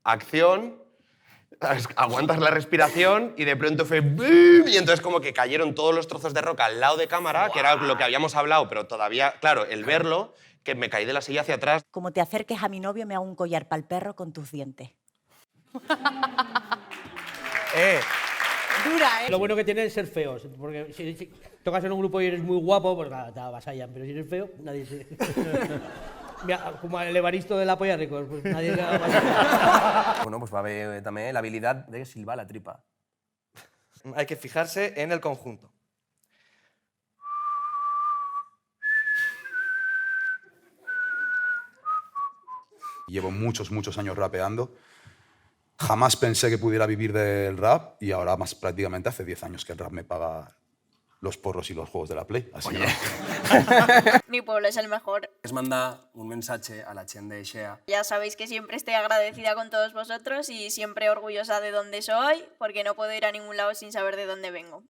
acción, aguantas la respiración y de pronto fue... ¡bum! Y entonces como que cayeron todos los trozos de roca al lado de cámara, que era lo que habíamos hablado, pero todavía, claro, el verlo, que me caí de la silla hacia atrás. Como te acerques a mi novio, me hago un collar para el perro con tus dientes. Dura, ¿eh? Lo bueno que tiene es ser feos, porque si tocas en un grupo y eres muy guapo, pues nada, te avasallan, pero si eres feo, nadie se... Mira, como el Evaristo de la Polla Records, pues nadie se avasalla. Bueno, pues va a haver també la habilitat de silbar la tripa. Hay que fijarse en el conjunto. Llevo muchos años rapeando. Jamás pensé que pudiera vivir del rap y ahora más prácticamente hace 10 años que el rap me paga los porros y los juegos de la Play. Así que... Mi pueblo es el mejor. Es mandar un mensaje a la gent de Xea. Ya sabéis que siempre estoy agradecida con todos vosotros y siempre orgullosa de dónde soy, porque no puedo ir a ningún lado sin saber de dónde vengo.